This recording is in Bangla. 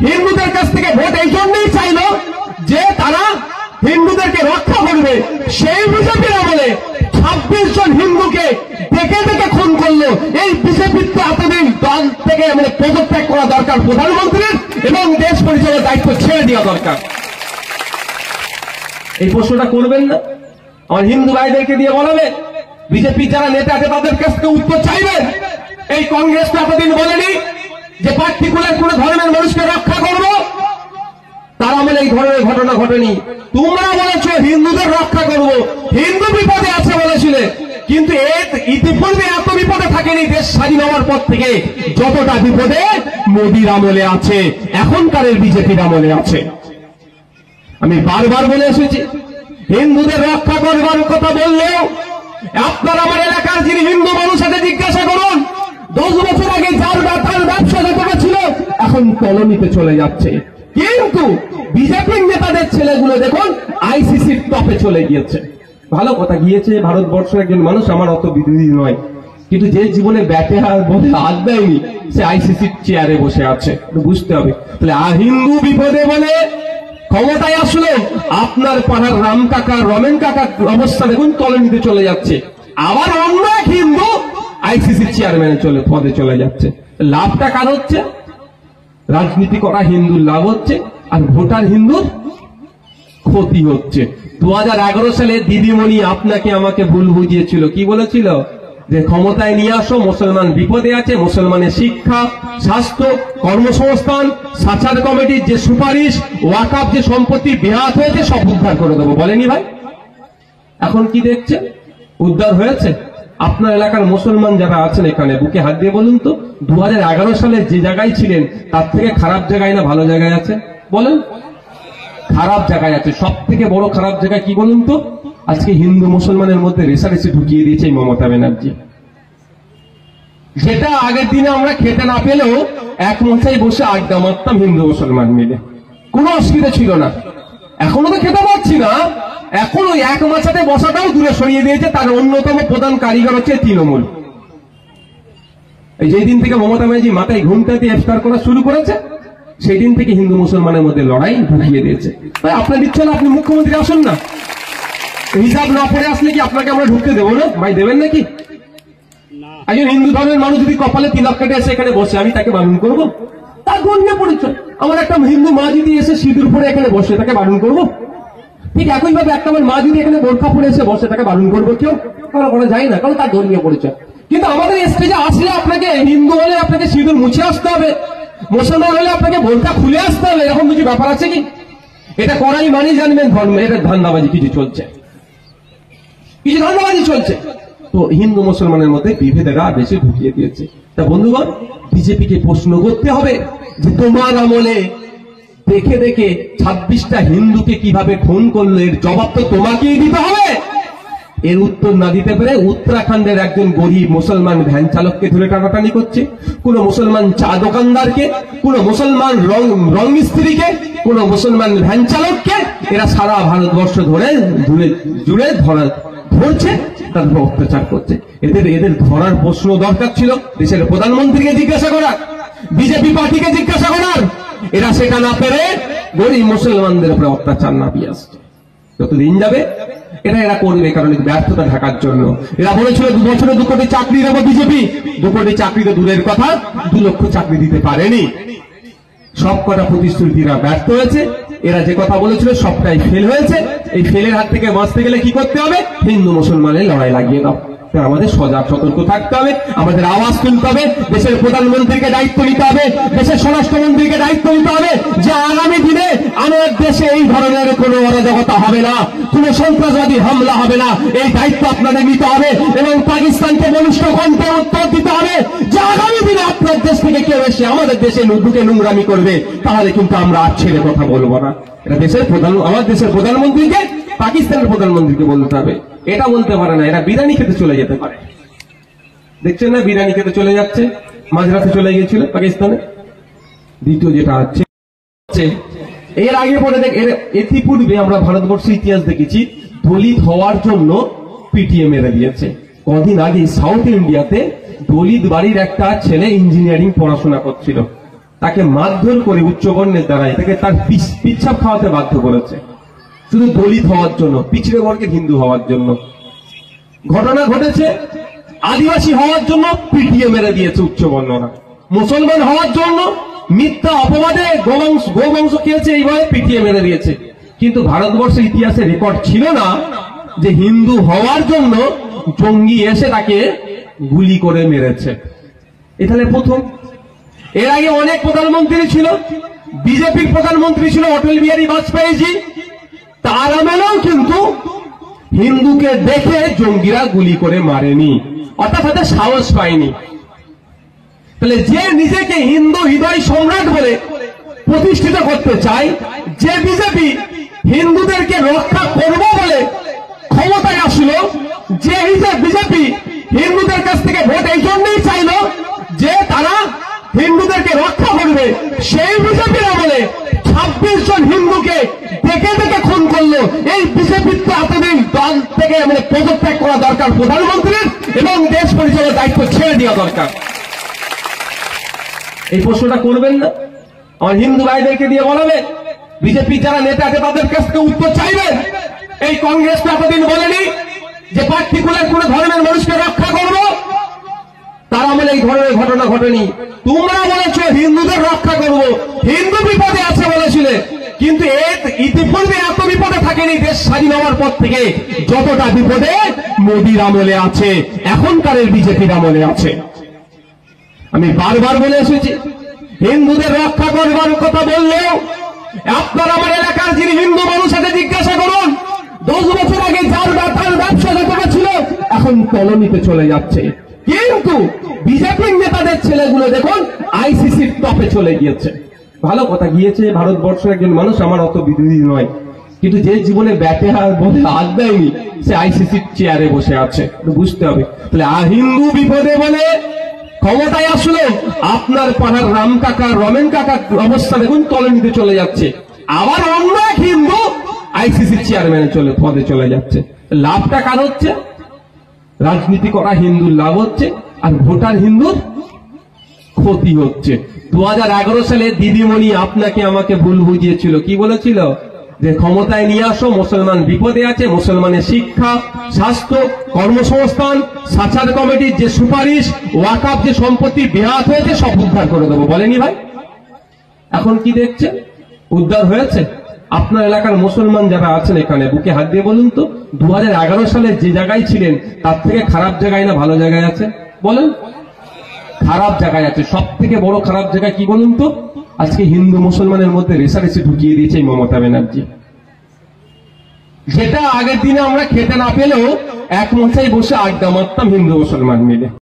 হিন্দুদের কাছ থেকে ভোট এই জন্যই চাইল যে তারা হিন্দুদেরকে রক্ষা করবে। সেই বিজেপিরা বলে 26 জন হিন্দুকে দেখে দেখে খুন করলো। এই বিজেপির তো এতদিন দল থেকে পদত্যাগ করা দরকার প্রধানমন্ত্রীর, এবং দেশ পরিচালনার দায়িত্ব ছেড়ে দেওয়া দরকার। এই প্রশ্নটা করবেন না? আমার হিন্দু ভাইদেরকে দিয়ে বলাবেন, বিজেপি যারা নেতা আছে তাদের কাছ থেকে উত্তর চাইবেন। এই কংগ্রেস তো এতদিন বলেনি যে পার্টিকুলার কোন ধর্মের মানুষকে রক্ষা করবো, তারা বলে এই ধরনের ঘটনা ঘটেনি। তোমরা বলেছো হিন্দুদের রক্ষা করব, হিন্দু বিপদে আছে বলেছিলে, কিন্তু ইতিপূর্বে এত বিপদে থাকেনি দেশ স্বাধীন হওয়ার পর থেকে যতটা বিপদে মোদির আমলে আছে, এখনকার বিজেপির আমলে আছে। আমি বারবার বলে এসেছি, হিন্দুদের রক্ষা করবার কথা বললেও আপনার আমার এলাকার যিনি হিন্দু মানুষ আছে জিজ্ঞাসা করুন, 10 বছর আগে যার ব্যবসা যতটা ছিল এখন কলোনিতে চলে যাচ্ছে। কিন্তু বিজেপির নেতাদের ছেলেগুলো দেখুন আইসিসির টপে চলে গিয়েছে। ভালো কথা, গিয়েছে ভারতবর্ষের একজন মানুষ, আমার অত বিরোধী নয়, কিন্তু যে জীবনে ব্যাটে বলে হাত দেয়নি সে আইসিসির চেয়ারে বসে আছে, বুঝতে হবে। তাহলে হিন্দু বিপদে বলে ক্ষমতায় আসলো, আপনার পাড়ার রাম কাকা রমেন কাকার অবস্থা দেখুন কলোনিতে চলে যাচ্ছে। আবার অন্য এক হিন্দু আইসিসির চেয়ারম্যানে পদে চলে যাচ্ছে। লাভটা কার হচ্ছে? রাজনীতি করা হিন্দুর লাভ হচ্ছে, আর ভোটার হিন্দুর ক্ষতি হচ্ছে। 2011 সালে দিদিমণি আপনাকে আমাকে ভুল বুঝিয়েছিল। কি বলেছিল? যে ক্ষমতায় নিয়ে আসো, মুসলমান বিপদে আছে, মুসলমানের শিক্ষা, স্বাস্থ্য, কর্মসংস্থান, সাচার কমিটির যে সুপারিশ, ওয়াকফ যে সম্পত্তি বেহাত হয়েছে সব উদ্ধার করে দেবো বলেনি ভাই? এখন কি দেখছে? উদ্ধার হয়েছে? আপনার এলাকার মুসলমান যারা আছেন এখানে বুকে হাত দিয়ে বলুন তো, 2011 সালে যে জায়গায় ছিলেন তার থেকে খারাপ জায়গায় না ভালো জায়গায় আছে? বলেন। খারাপ জায়গায় আছে। সব থেকে বড় খারাপ জায়গা কি বলুন তো? আজকে হিন্দু মুসলমানের মধ্যে রেষারেষি ঢুকিয়ে দিয়েছে মমতা ব্যানার্জি। যেটা আগের দিনে আমরা খেতে না পেলেও এক মঞ্চায় বসে আড্ডা মারতাম হিন্দু মুসলমান মিলে, কোনো অসুবিধা ছিল না। এখনো তো খেতে পাচ্ছি না, এখন ওই এক মাছাতে বসাটাও দূরে সরিয়ে দিয়েছে। তার অন্যতম প্রধান কারিগর হচ্ছে তৃণমূল। এই যেদিন থেকে মমতা ব্যানার্জি মাথায় ঘুমটা দিয়ে ইফতার করা শুরু করেছে সেই দিন থেকে হিন্দু মুসলমানের মধ্যে লড়াই ঢুকিয়ে দিয়েছে। তাই আপনার ইচ্ছা না আপনি মুখ্যমন্ত্রী আসুন না, হিসাব না পড়ে আসলে কি আপনাকে আমরা ঢুকতে দেবো না? ভাই দেবেন নাকি? একজন হিন্দু ধর্মের মানুষ যদি কপালে তিলক কেটে এসে এখানে বসে, আমি তাকে বারণ করবো? তার ধর্মীয় পরিচয়। আমার একটা হিন্দু মা যদি এসে সিঁদুর পরে এখানে বসে, তাকে বারণ করবো? ঠিক একইভাবে একটা আমার মা যদি এখানে বোরখা পরে এসে বসে, তাকে বারণ করবো? কেউ করা যায় না, কারণ তার ধর্মীয় পরিচয়। কিন্তু আমাদের স্টেজে আসলে আপনাকে হিন্দু হলে আপনাকে সিঁদুর মুছে আসতে হবে, মুসলমান হলে আপনাকে বোরখা খুলে আসতে হবে, এরকম কিছু ব্যাপার আছে কি? এটা করাই মানে জানবেন ধর্ম, এটা ধান্দাবাজি কিছু চলছে, কিছু ধান্দাবাজি চলছে। তো হিন্দু মুসলমানের মধ্যে বিভেদেরা বেশি ঢুকিয়ে দিয়েছে। তা বন্ধুগণ, বিজেপিকে প্রশ্ন করতে হবে যে তোমার আমলে দেখে দেখে 26টা হিন্দুকে কিভাবে খুন করলো, এর জবাব তো তোমাকেই দিতে হবে। এর উত্তর না দিতে পেরে উত্তরাখণ্ডের একজন গরিব মুসলমান ভ্যান চালককে ধরে টানাটানি করছে, কোন মুসলমান চা দোকানদারকে, কোন মুসলমান রং মিস্ত্রিকে, কোন মুসলমান ভ্যান চালককে এরা সারা ভারতবর্ষ ধরে জুড়ে ধরছে, তারপর অত্যাচার করছে। এদের ধরার প্রশ্ন দরকার ছিল দেশের প্রধানমন্ত্রীকে জিজ্ঞাসা করার, বিজেপি পার্টিকে জিজ্ঞাসা করার। এরা সেটা না পেরে গরিব মুসলমানদের উপরে অত্যাচার নামিয়ে আসছে। যতদিন যাবে এরা করবে, কারণ ব্যর্থতা ঢাকার জন্য। এরা বলেছিল 2 বছরে 2 কোটি চাকরি দেবো বিজেপি, 2 কোটি চাকরি তো দূরের কথা, 2 লক্ষ চাকরি দিতে পারেনি। সব কটা প্রতিশ্রুতিরা ব্যর্থ হয়েছে। এরা যে কথা বলেছিল সবটাই ফেল হয়েছে। এই ফেলের হাত থেকে বাঁচতে গেলে কি করতে হবে? হিন্দু মুসলমানের লড়াই লাগিয়ে দাও। আমাদের সজাগ সতর্ক থাকতে হবে, আমাদের আওয়াজ তুলতে হবে, দেশের প্রধানমন্ত্রীকে দায়িত্ব নিতে হবে, দেশের স্বরাষ্ট্রমন্ত্রীকে দায়িত্ব নিতে হবে যে আগামী দিনে আমার দেশে এই ধরনের কোনো অরাজকতা হবে না, কোনো সন্ত্রাসবাদী হামলা হবে না। এই দায়িত্ব আপনাদের নিতে হবে এবং পাকিস্তানকে বলিষ্ঠ কণ্ঠে উত্তর দিতে হবে যে আগামী দিনে আপনার দেশ থেকে কেউ এসে আমাদের দেশে ঢুকে নোংরামি করবে, তাহলে কিন্তু আমরা আর ছেড়ে কথা বলবো না। এটা আমার দেশের প্রধানমন্ত্রীকে পাকিস্তানের প্রধানমন্ত্রীকে বলতে হবে। এটা বলতে পারে না, এরা বিরিয়ানি খেতে চলে যেতে পারে। দেখছেন না বিরিয়ানি খেতে চলে যাচ্ছে, মাঝরাতে চলে গিয়েছিল পাকিস্তানে। দ্বিতীয় যেটা আছে, এর আগে পরে ইতিপূর্বে আমরা ভারতবর্ষের ইতিহাস দেখেছি, দলিত হওয়ার জন্য পিটিএ মেরে দিয়েছে। কদিন আগে সাউথ ইন্ডিয়াতে দলিত বাড়ির একটা ছেলে ইঞ্জিনিয়ারিং পড়াশোনা করছিল, তাকে মারধর করে উচ্চবর্ণের দ্বারাই তাকে তার পিচ্ছাপ খাওয়াতে বাধ্য করেছে, শুধু দলিত হওয়ার জন্য, পিছড়ে বর্গের হিন্দু হওয়ার জন্য। ঘটনা ঘটেছে আদিবাসী হওয়ার জন্য পিটিয়ে মেরে দিয়েছে উচ্চবর্ণরা, মুসলমান হওয়ার জন্য মিথ্যা অপবাদে গোবংশ খেয়েছে, এইভাবে পিটিয়ে মেরে দিয়েছে। কিন্তু ভারতবর্ষের ইতিহাসে রেকর্ড ছিল না যে হিন্দু হওয়ার জন্য জঙ্গি এসে তাকে গুলি করে মেরেছে। এখানে প্রথম। এর আগে অনেক প্রধানমন্ত্রী ছিল, বিজেপির প্রধানমন্ত্রী ছিল অটল বিহারী বাজপেয়ীজি, তার আমলেও কিন্তু হিন্দুকে দেখে জঙ্গিরা গুলি করে মারেনি, অর্থাৎ তাদের সাহস পায়নি। তাহলে যে নিজেকে হিন্দু হৃদয় সম্রাট বলে প্রতিষ্ঠিত করতে চায়, যে বিজেপি হিন্দুদেরকে রক্ষা করব বলে ক্ষমতায় আসলো, যে বিজেপি হিন্দুদের কাছ থেকে ভোট এই জন্যই চাইল যে তারা হিন্দুদেরকে রক্ষা করবে, সেই বিজেপির আমলে 26 জন হিন্দুকে দেখে দেখে খুন করলো। এই বিজেপির তো এতদিন দল থেকে পদত্যাগ করা দরকার প্রধানমন্ত্রীর, এবং দেশ পরিচালনার দায়িত্ব ছেড়ে দেওয়া দরকার। এই প্রশ্নটা করবেন না? আমার হিন্দু ভাইদেরকে দিয়ে বলাবে, বিজেপি যারা নেতা আছে তাদের কাছ থেকে উত্তর চাইবেন। এই কংগ্রেস তো এতদিন বলেনি যে পার্টিকুলার কোন ধর্মের মানুষকে রক্ষা করবো, তার আমলে এই ধরনের ঘটনা ঘটেনি। তোমরা বলেছ হিন্দুদের রক্ষা করব, হিন্দু বিপদে আছে বলেছিলে, কিন্তু ইতিপূর্বে এত বিপদে থাকেনি দেশ স্বাধীন হওয়ার পর থেকে যতটা বিপদে মোদির আমলে আছে, এখনকার বিজেপির আমলে আছে। আমি বারবার বলে এসেছি, হিন্দুদের রক্ষা করবার কথা বললেও আপনার আমার এলাকার যিনি হিন্দু মানুষ আছে জিজ্ঞাসা করুন, 10 বছর আগে যার ব্যবসা যতটা ছিল এখন কলোনিতে চলে যাচ্ছে। কিন্তু বিজেপির নেতাদের ছেলেগুলো দেখুন আইসিসির টপে চলে গিয়েছে। ভালো কথা, গিয়েছে ভারতবর্ষের একজন মানুষ, আমার অত বিরোধী নয়, কিন্তু যে জীবনে ব্যাটে বলে হাত দেয়নি সে আইসিসির চেয়ারে বসে আছে, বুঝতে হবে। তাহলে হিন্দু বিপদে বলে ক্ষমতায় আসলো, আপনার পাড়ার রাম কাকা রমেন কাকার অবস্থা দেখুন কলোনিতে চলে যাচ্ছে, আবার অন্য এক হিন্দু আইসিসির চেয়ারম্যানে পদে চলে যাচ্ছে। লাভটা কার হচ্ছে? রাজনীতি করা হিন্দুর লাভ হচ্ছে, আর ভোটার হিন্দুর ক্ষতি হচ্ছে। 2011 সালে দিদিমণি আপনাকে আমাকে ভুল বুঝিয়েছিল, কি বলেছিল? যে ক্ষমতায় নিয়ে আসো, মুসলমান বিপদে আছে, মুসলমানের শিক্ষা, স্বাস্থ্য, কর্মসংস্থান, সাচার কমিটির যে সুপারিশ, ওয়াকফ যে সম্পত্তি বেহাত হয়েছে সব উদ্ধার করে দেবো, বলেনি ভাই? এখন কি দেখছে? উদ্ধার হয়েছে? আপনার এলাকার মুসলমান যারা আছেন এখানে বুকে হাত দিয়ে বলুন তো, 2011 সালে যে জায়গায় ছিলেন তার থেকে খারাপ জায়গায় না ভালো জায়গায় আছে? বলেন। খারাপ জায়গায় আছে। সব থেকে বড় খারাপ জায়গায় কি বলুন তো? আজকে হিন্দু মুসলমানের মধ্যে রেষারেষি ঢুকিয়ে দিয়েছে এই মমতা ব্যানার্জি। যেটা আগের দিনে আমরা খেতে না পেলেও এক মশাই বসে আড্ডা মারতাম হিন্দু মুসলমান মিলে।